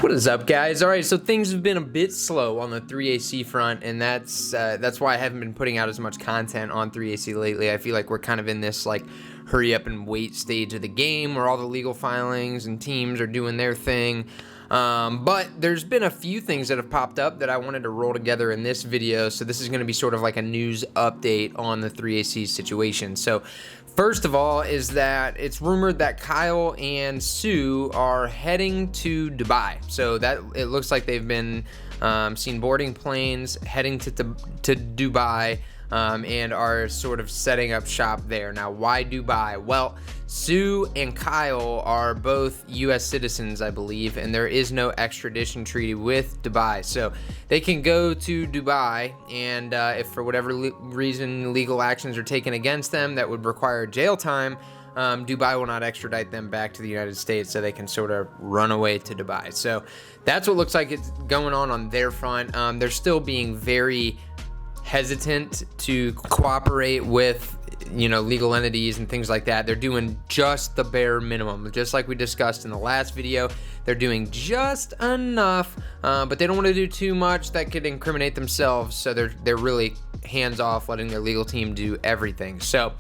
What is up, guys? All right, so things have been a bit slow on the 3AC front, and that's why I haven't been putting out as much content on 3AC lately. I feel like we're kind of in this like hurry up and wait stage of the game where all the legal filings and teams are doing their thing. But there's been a few things that have popped up that I wanted to roll together in this video. So this is going to be sort of like a news update on the 3AC situation. So first of all is that it's rumored that Kyle and Sue are heading to Dubai. So that it looks like they've been seen boarding planes heading to Dubai. And are sort of setting up shop there. Now, why Dubai? Well, Sue and Kyle are both U.S. citizens, I believe, and there is no extradition treaty with Dubai. So they can go to Dubai, and if for whatever reason legal actions are taken against them that would require jail time, Dubai will not extradite them back to the United States, so they can sort of run away to Dubai. So that's what looks like it's going on their front. They're still being very hesitant to cooperate with, legal entities and things like that. They're doing just the bare minimum, just like we discussed in the last video. They're doing just enough, but they don't want to do too much that could incriminate themselves. So they're really hands off, letting their legal team do everything. So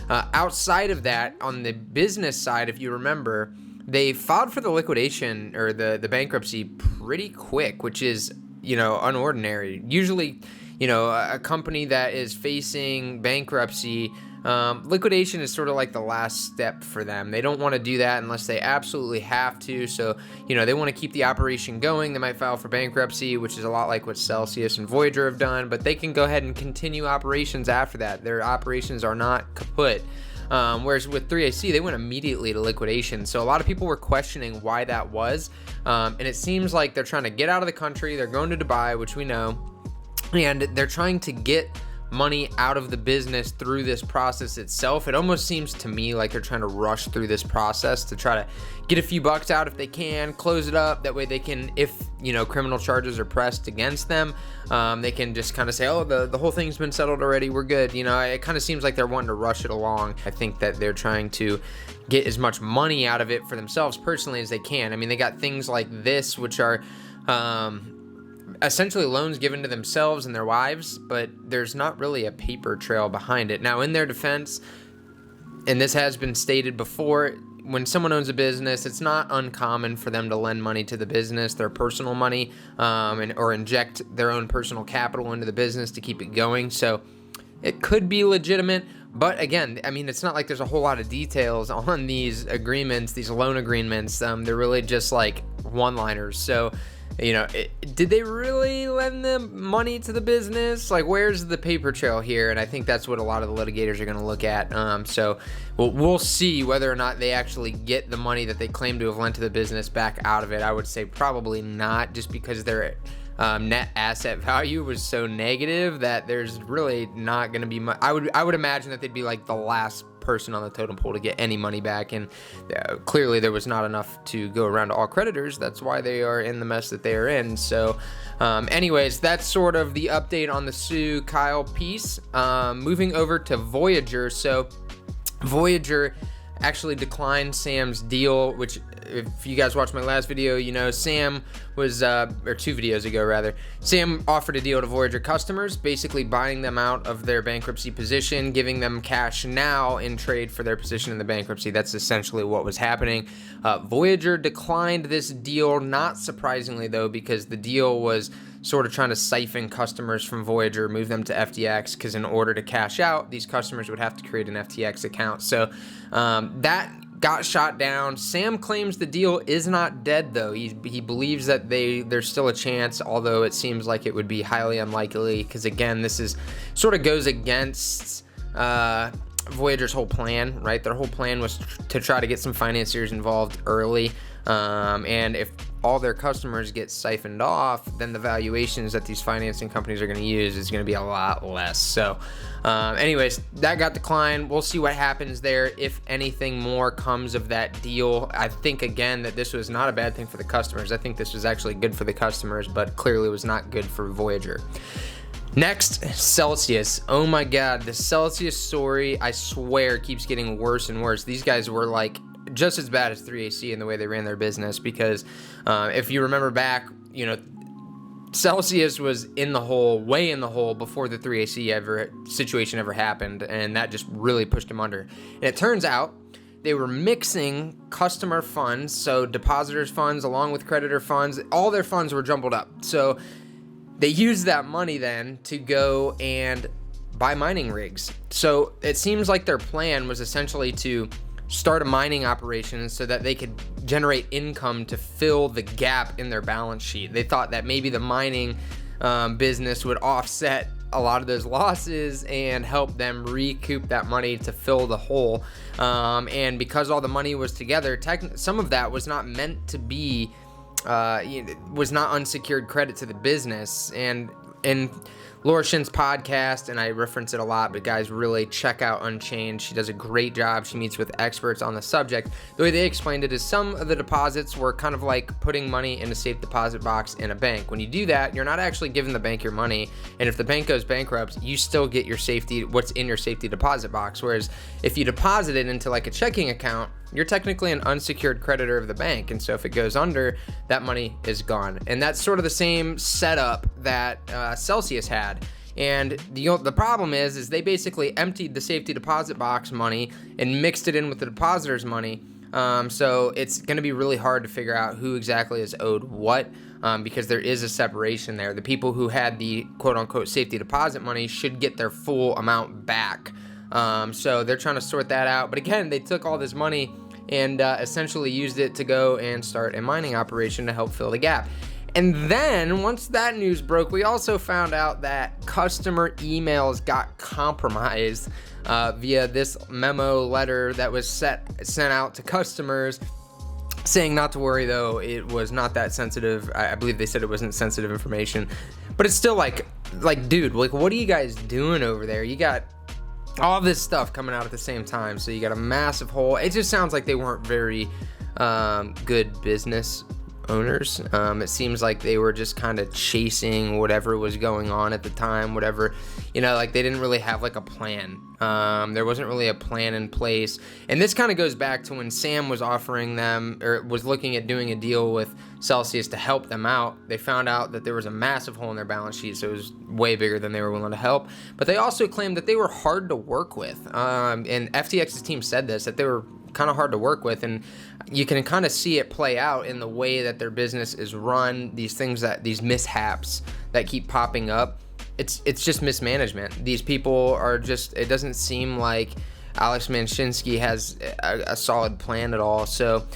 outside of that, on the business side, if you remember, they filed for the liquidation or the bankruptcy pretty quick, which is unordinary. Usually, a company that is facing bankruptcy, liquidation is sort of like the last step for them. They don't want to do that unless they absolutely have to. So, they want to keep the operation going. They might file for bankruptcy, which is a lot like what Celsius and Voyager have done, but they can go ahead and continue operations after that. Their operations are not kaput. Whereas with 3AC, they went immediately to liquidation. So a lot of people were questioning why that was. And it seems like they're trying to get out of the country. They're going to Dubai, which we know. And they're trying to get money out of the business through this process itself. It almost seems to me like they're trying to rush through this process to try to get a few bucks out if they can, close it up. That way they can, if criminal charges are pressed against them, they can just kind of say, oh, the whole thing's been settled already, we're good. It kind of seems like they're wanting to rush it along. I think that they're trying to get as much money out of it for themselves personally as they can. I mean, they got things like this, which are essentially loans given to themselves and their wives, but there's not really a paper trail behind it. Now, in their defense, and this has been stated before, when someone owns a business, it's not uncommon for them to lend money to the business, their personal money, or inject their own personal capital into the business to keep it going. So it could be legitimate, but again, I mean, it's not like there's a whole lot of details on these agreements, these loan agreements. They're really just like one-liners. So did they really lend them money to the business? Like, where's the paper trail here? And I think that's what a lot of the litigators are going to look at. So we'll see whether or not they actually get the money that they claim to have lent to the business back out of it. I would say probably not, just because their net asset value was so negative that there's really not going to be much. I would imagine that they'd be like the last person on the totem pole to get any money back, and clearly there was not enough to go around to all creditors. That's why they are in the mess that they are in. So anyways, that's sort of the update on the Sue Kyle piece. Moving over to Voyager. So Voyager actually declined Sam's deal, which, if you guys watched my last video, Sam was, or 2 videos ago rather, Sam offered a deal to Voyager customers, basically buying them out of their bankruptcy position, giving them cash now in trade for their position in the bankruptcy. That's essentially what was happening. Voyager declined this deal, not surprisingly though, because the deal was sort of trying to siphon customers from Voyager, move them to FTX, because in order to cash out, these customers would have to create an FTX account. So that got shot down. Sam claims the deal is not dead though. He believes that there's still a chance, although it seems like it would be highly unlikely, because again, this is sort of goes against Voyager's whole plan, right? Their whole plan was to try to get some financiers involved early, and if all their customers get siphoned off, then the valuations that these financing companies are going to use is going to be a lot less. So anyways, that got declined. We'll see what happens there, if anything more comes of that deal. I think, again, that this was not a bad thing for the customers. I think this was actually good for the customers, but clearly was not good for Voyager. Next, Celsius. Oh my God, the Celsius story, I swear, keeps getting worse and worse. These guys were like just as bad as 3AC in the way they ran their business, because if you remember back, Celsius was in the hole, way in the hole, before the 3AC situation ever happened, and that just really pushed them under. And it turns out they were mixing customer funds, so depositors' funds along with creditor funds. All their funds were jumbled up. So they used that money then to go and buy mining rigs. So it seems like their plan was essentially to start a mining operation so that they could generate income to fill the gap in their balance sheet. They thought that maybe the mining business would offset a lot of those losses and help them recoup that money to fill the hole. And because all the money was together, some of that was not meant to be, was not unsecured credit to the business. And in Laura Shin's podcast, and I reference it a lot, but guys, really check out Unchained. She does a great job. She meets with experts on the subject. The way they explained it is some of the deposits were kind of like putting money in a safe deposit box in a bank. When you do that, you're not actually giving the bank your money, and if the bank goes bankrupt, you still get your safety, what's in your safety deposit box. Whereas if you deposit it into like a checking account, you're technically an unsecured creditor of the bank, and so if it goes under, that money is gone. And that's sort of the same setup that Celsius had. And the problem is they basically emptied the safety deposit box money and mixed it in with the depositor's money. So it's going to be really hard to figure out who exactly is owed what, because there is a separation there. The people who had the quote-unquote safety deposit money should get their full amount back. So they're trying to sort that out. But again, they took all this money and essentially used it to go and start a mining operation to help fill the gap. And then once that news broke, we also found out that customer emails got compromised via this memo letter that was sent out to customers, saying not to worry, though it was not that sensitive. I believe they said it wasn't sensitive information, but it's still like dude, like, what are you guys doing over there? You got all this stuff coming out at the same time, so you got a massive hole. It just sounds like they weren't very good business owners. It seems like they were just kind of chasing whatever was going on at the time, whatever, like they didn't really have like a plan. There wasn't really a plan in place. And this kind of goes back to when Sam was offering them, or was looking at doing a deal with Celsius to help them out. They found out that there was a massive hole in their balance sheet, so it was way bigger than they were willing to help. But they also claimed that they were hard to work with. And FTX's team said this, that they were kind of hard to work with, and you can kind of see it play out in the way that their business is run. These mishaps that keep popping up, it's just mismanagement. These people are just, it doesn't seem like Alex Manshinsky has a solid plan at all. So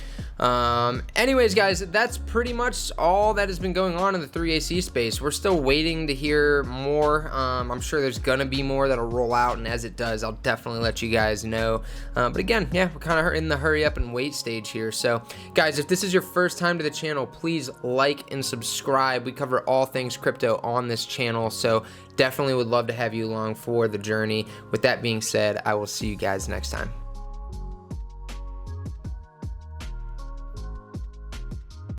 anyways, guys, that's pretty much all that has been going on in the 3AC space. We're still waiting to hear more. I'm sure there's gonna be more that'll roll out, and as it does, I'll definitely let you guys know. But again, yeah, we're kind of in the hurry up and wait stage here. So guys, if this is your first time to the channel, please like and subscribe. We cover all things crypto on this channel, so definitely would love to have you along for the journey. With that being said, I will see you guys next time.